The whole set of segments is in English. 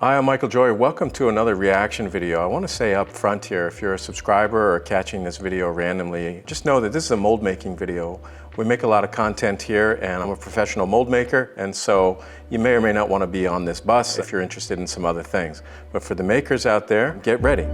Hi, I'm Michael Joy. Welcome to another reaction video. I want to say up front here, if you're a subscriber or catching this video randomly, just know that this is a mold making video. We make a lot of content here and I'm a professional mold maker, and so you may or may not want to be on this bus if you're interested in some other things. But for the makers out there, get ready.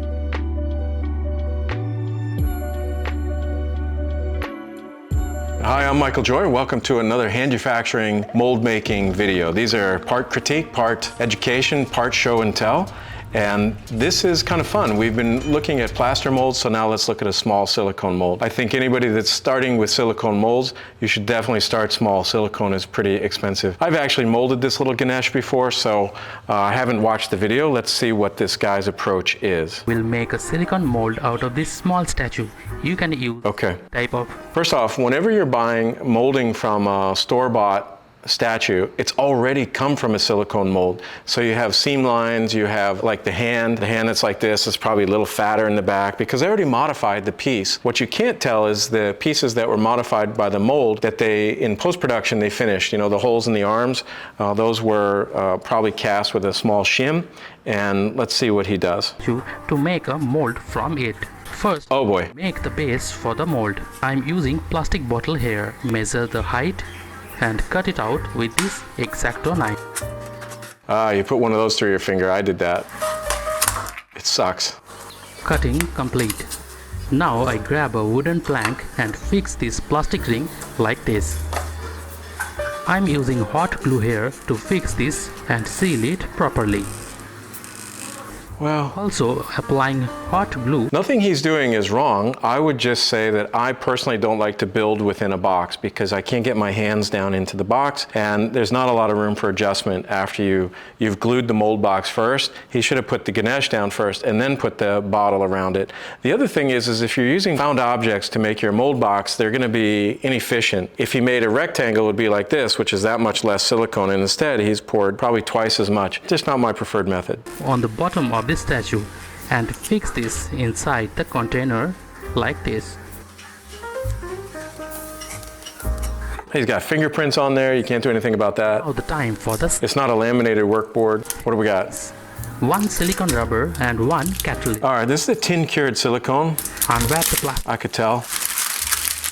Hi, I'm Michael Joy. Welcome to another Hand-ufacturing mold making video. These are part critique, part education, part show and tell. And this is kind of fun. We've been looking at plaster molds, so now let's look at a small silicone mold. I think anybody that's starting with silicone molds, you should definitely start small. Silicone is pretty expensive. I've actually molded this little Ganesh before, so I haven't watched the video. Let's see what this guy's approach is. We'll make a silicone mold out of this small statue. You can use type of... First off, whenever you're buying molding from a store-bought statue, it's already come from a silicone mold. So you have seam lines, you have like the hand that's like this is probably a little fatter in the back because they already modified the piece. What you can't tell is the pieces that were modified by the mold that they, in post-production, they finished. You know, the holes in the arms, those were probably cast with a small shim. And let's see what he does. To make a mold from it. First, oh boy, make the base for the mold. I'm using plastic bottle here. Measure the height and cut it out with this X-Acto knife. You put one of those through your finger. I did that. It sucks. Cutting complete. Now I grab a wooden plank and fix this plastic ring like this. I'm using hot glue here to fix this and seal it properly. Well, also applying hot glue. Nothing he's doing is wrong. I would just say that I personally don't like to build within a box because I can't get my hands down into the box and there's not a lot of room for adjustment after you've glued the mold box first. He should have put the Ganesh down first and then put the bottle around it. The other thing is if you're using found objects to make your mold box, they're going to be inefficient. If he made a rectangle, it would be like this, which is that much less silicone, and instead he's poured probably twice as much. Just not my preferred method. On the bottom of this statue and fix this inside the container like this. He's got fingerprints on there. You can't do anything about that. All the time for this. It's not a laminated workboard. What do we got? One silicone rubber and one catalyst. All right, this is a tin cured silicone. Unwrap the plastic. I could tell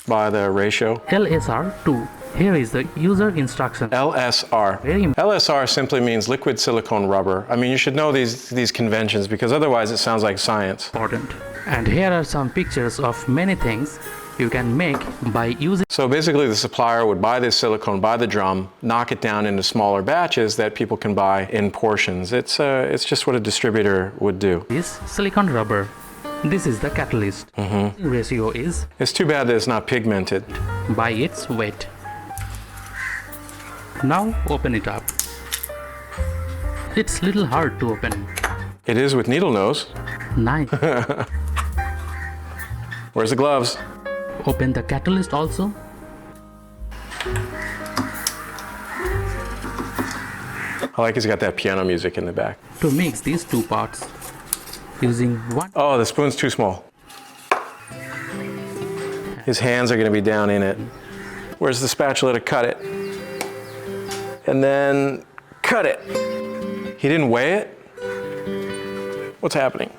by the ratio. LSR 2. Here is the user instruction. LSR. LSR simply means liquid silicone rubber. I mean, you should know these conventions because otherwise it sounds like science. Important. And here are some pictures of many things you can make by using. So basically the supplier would buy this silicone, buy the drum, knock it down into smaller batches that people can buy in portions. It's just what a distributor would do. This silicone rubber. This is the catalyst. Ratio is. It's too bad that it's not pigmented. By its weight. Now open it up. It's little hard to open. It is with needle nose. Nice. Where's the gloves? Open the catalyst also. I like he's got that piano music in the back. To mix these two parts, using one. Oh, the spoon's too small. His hands are going to be down in it. Where's the spatula to cut it? And then cut it. He didn't weigh it? What's happening?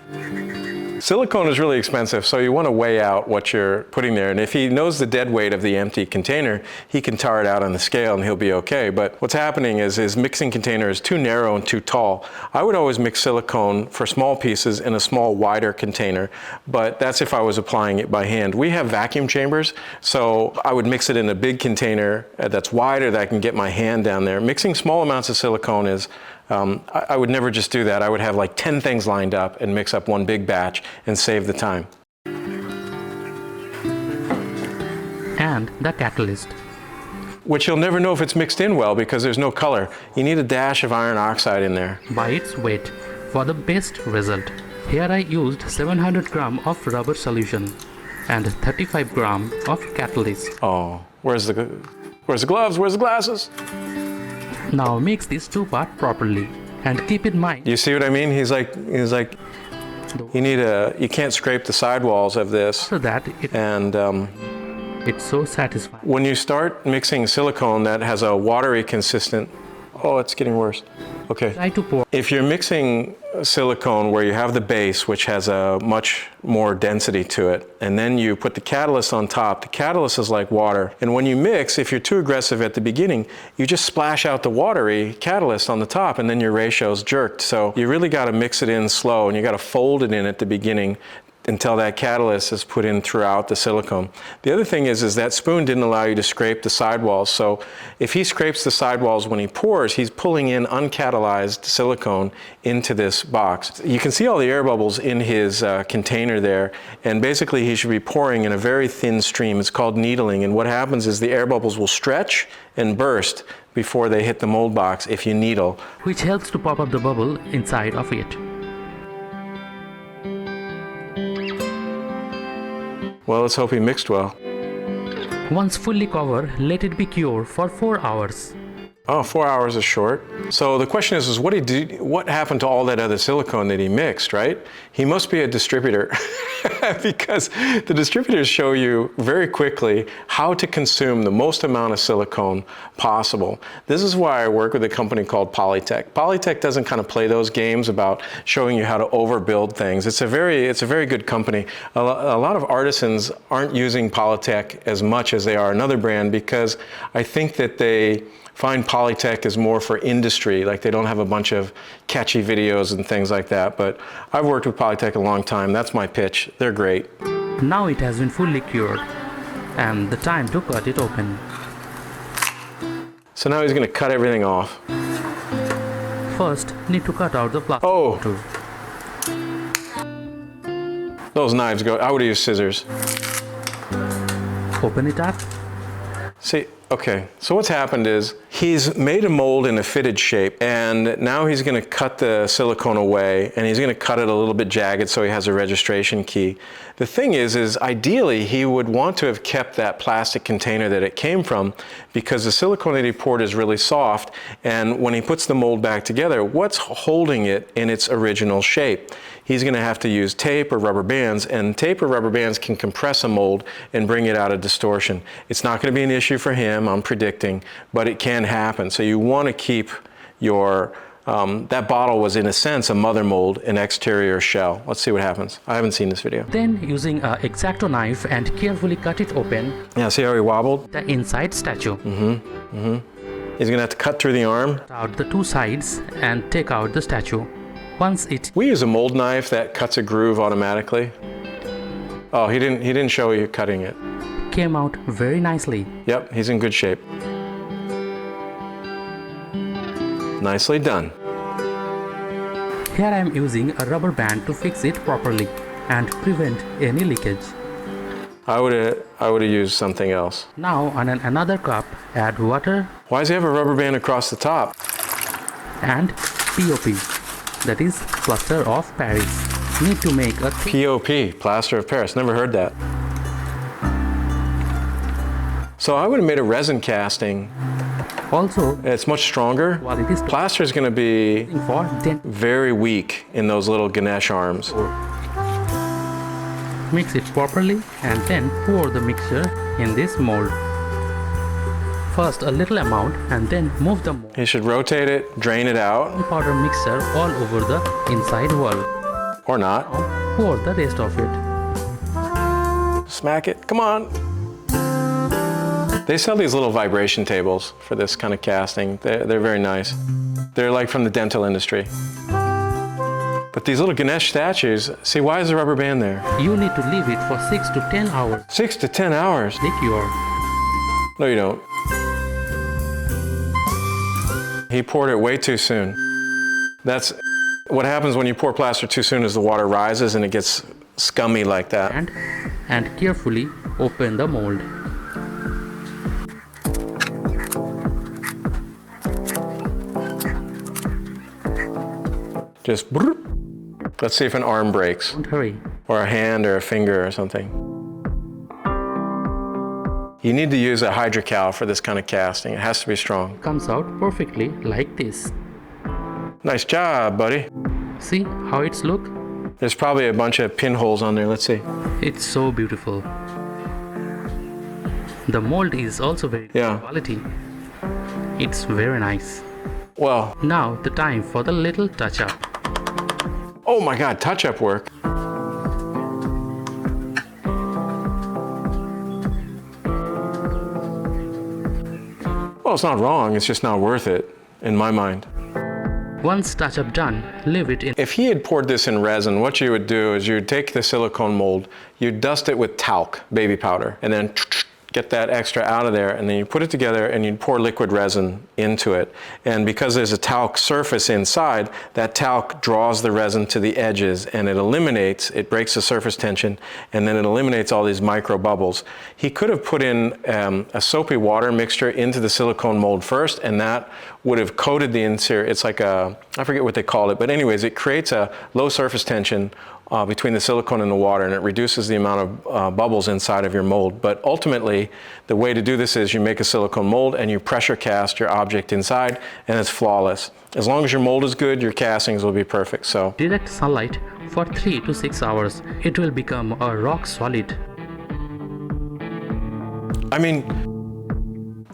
Silicone is really expensive, so you want to weigh out what you're putting there. And if he knows the dead weight of the empty container, he can tar it out on the scale and he'll be okay. But what's happening is his mixing container is too narrow and too tall. I would always mix silicone for small pieces in a small, wider container, but that's if I was applying it by hand. We have vacuum chambers, so I would mix it in a big container that's wider that I can get my hand down there. Mixing small amounts of silicone is I would never just do that. I would have like 10 things lined up and mix up one big batch and save the time. And the catalyst. Which you'll never know if it's mixed in well because there's no color. You need a dash of iron oxide in there. By its weight for the best result. Here I used 700 gram of rubber solution and 35 gram of catalyst. Oh, where's the gloves? Where's the glasses? Now mix these two parts properly and keep in mind. You see what I mean? He's like, you can't scrape the sidewalls of this. So that it's so satisfying. When you start mixing silicone that has a watery consistent Oh, it's getting worse. Okay. Try to pour. If you're mixing silicone where you have the base, which has a much more density to it, and then you put the catalyst on top, the catalyst is like water. And when you mix, if you're too aggressive at the beginning, you just splash out the watery catalyst on the top and then your ratio's jerked. So you really got to mix it in slow, and you got to fold it in at the beginning until that catalyst is put in throughout the silicone. The other thing is that spoon didn't allow you to scrape the sidewalls. So if he scrapes the sidewalls when he pours, he's pulling in uncatalyzed silicone into this box. You can see all the air bubbles in his container there, and basically he should be pouring in a very thin stream. It's called needling, and what happens is the air bubbles will stretch and burst before they hit the mold box if you needle. Which helps to pop up the bubble inside of it. Well, let's hope he mixed well. Once fully covered, let it be cured for 4 hours. Oh, 4 hours is short. So the question is what happened to all that other silicone that he mixed, right? He must be a distributor because the distributors show you very quickly how to consume the most amount of silicone possible. This is why I work with a company called Polytech. Polytech doesn't kind of play those games about showing you how to overbuild things. It's a very good company. A lot of artisans aren't using Polytech as much as they are another brand because I think that they find Polytech is more for industry, like they don't have a bunch of catchy videos and things like that. But I've worked with Polytech a long time. That's my pitch. They're great. Now it has been fully cured, and the time to cut it open. So now he's going to cut everything off. First, need to cut out the plastic. Oh! Those knives go. I would have used scissors. Open it up. See, okay, so what's happened is he's made a mold in a fitted shape, and now he's going to cut the silicone away, and he's going to cut it a little bit jagged so he has a registration key. The thing is ideally he would want to have kept that plastic container that it came from because the silicone that he poured is really soft, and when he puts the mold back together, what's holding it in its original shape? He's going to have to use tape or rubber bands, and tape or rubber bands can compress a mold and bring it out of distortion. It's not going to be an issue for him, I'm predicting, but it can happen. So you want to keep your, that bottle was in a sense a mother mold, an exterior shell. Let's see what happens. I haven't seen this video. Then using an X-Acto knife and carefully cut it open. Yeah, see how he wobbled? The inside statue. He's going to have to cut through the arm. Cut out the two sides and take out the statue. Once it... We use a mold knife that cuts a groove automatically. Oh, he didn't show you cutting it. Came out very nicely. Yep, he's in good shape. Nicely done. Here I am using a rubber band to fix it properly and prevent any leakage. I would have used something else. Now on another cup, add water. Why does he have a rubber band across the top? And POP, that is Plaster of Paris. Need to make a POP, Plaster of Paris. Never heard that. So I would have made a resin casting. Also, It's much stronger. while it is Plaster is going to be for then very weak in those little Ganesh arms. mix it properly and then pour the mixture in this mold. First a little amount and then move the mold. You should rotate it, drain it out, Powder mixture all over the inside wall. or not. Now pour the rest of it. Smack it. Come on. They sell these little vibration tables for this kind of casting. They're very nice. They're like from the dental industry. But these little Ganesh statues, see, why is the rubber band there? You need to leave it for 6 to 10 hours. 6 to 10 hours. They cure. No, you don't. He poured it way too soon. That's what happens when you pour plaster too soon is the water rises and it gets scummy like that. And carefully open the mold. Just broop. Let's see if an arm breaks, Don't hurry. or a hand or a finger or something. You need to use a hydrocal for this kind of casting. It has to be strong. Comes out perfectly like this. Nice job, buddy. See how it's look? There's probably a bunch of pinholes on there. Let's see. It's so beautiful. The mold is also very good Yeah. quality. It's very nice. Well, Now the time for the little touch-up. oh my God, touch-up work. Well, it's not wrong, it's just not worth it, in my mind. Once touch-up done, leave it in. If he had poured this in resin, what you would do is you'd take the silicone mold, you'd dust it with talc, baby powder, and then get that extra out of there, and then you put it together and you'd pour liquid resin into it. And because there's a talc surface inside, that talc draws the resin to the edges and it breaks the surface tension, and then it eliminates all these micro bubbles. He could have put in a soapy water mixture into the silicone mold first, and that would have coated the interior. It's like I forget what they call it, but anyways, it creates a low surface tension between the silicone and the water, and it reduces the amount of bubbles inside of your mold. But ultimately, the way to do this is you make a silicone mold and you pressure cast your object inside, and it's flawless. As long as your mold is good, your castings will be perfect. So Direct sunlight for 3 to 6 hours. It will become a rock solid. I mean,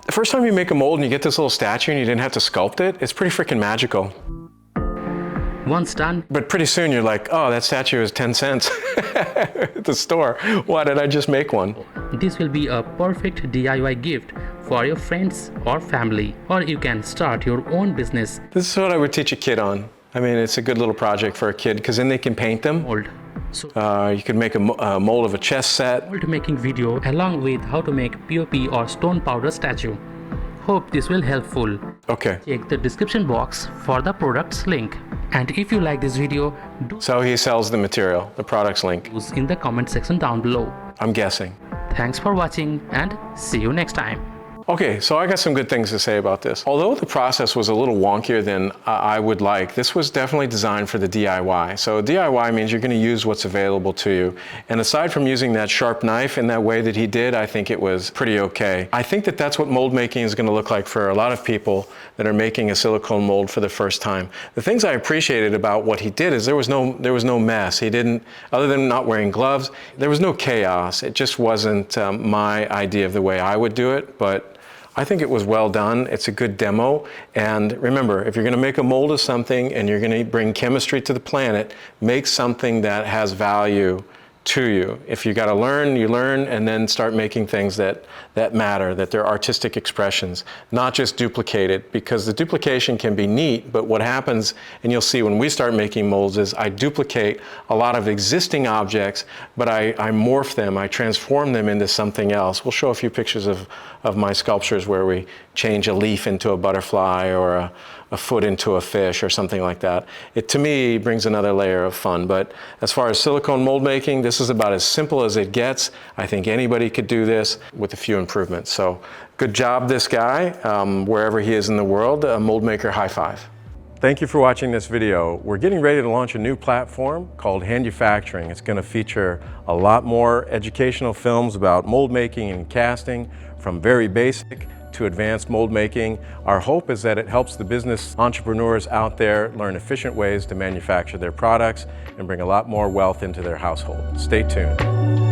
the first time you make a mold and you get this little statue and you didn't have to sculpt it, it's pretty freaking magical. Once done, But pretty soon you're like, oh, that statue is 10 cents at the store. Why did I just make one? this will be a perfect DIY gift for your friends or family, or you can start your own business. This is what I would teach a kid on. I mean, it's a good little project for a kid because then they can paint them. Mold. So You could make a mold of a chess set. mold making video along with how to make POP or stone powder statue. Hope this will helpful. Okay, Check the description box for the products link. And if you like this video, do so he sells the material, the products link, use in the comment section down below. I'm guessing. Thanks for watching and see you next time. Okay, so I got some good things to say about this. Although the process was a little wonkier than I would like, this was definitely designed for the DIY. So DIY means you're going to use what's available to you. And aside from using that sharp knife in that way that he did, I think it was pretty okay. I think that that's what mold making is going to look like for a lot of people that are making a silicone mold for the first time. The things I appreciated about what he did is there was no mess. He didn't, other than not wearing gloves, there was no chaos. It just wasn't my idea of the way I would do it, but I think it was well done. It's a good demo. And remember, if you're going to make a mold of something and you're going to bring chemistry to the planet, make something that has value to you. If you got to learn, you learn, and then start making things that matter, that they're artistic expressions, not just duplicated, because the duplication can be neat, but what happens, and you'll see when we start making molds, is I duplicate a lot of existing objects, but I morph them, I transform them into something else. We'll show a few pictures of my sculptures where we change a leaf into a butterfly or a foot into a fish or something like that. It, to me, brings another layer of fun. But as far as silicone mold making, this is about as simple as it gets. I think anybody could do this with a few improvements. So good job, this guy, wherever he is in the world. A mold maker, high five. Thank you for watching this video. We're getting ready to launch a new platform called Hand-ufacturing. It's going to feature a lot more educational films about mold making and casting, from very basic to advanced mold making. Our hope is that it helps the business entrepreneurs out there learn efficient ways to manufacture their products and bring a lot more wealth into their household. Stay tuned.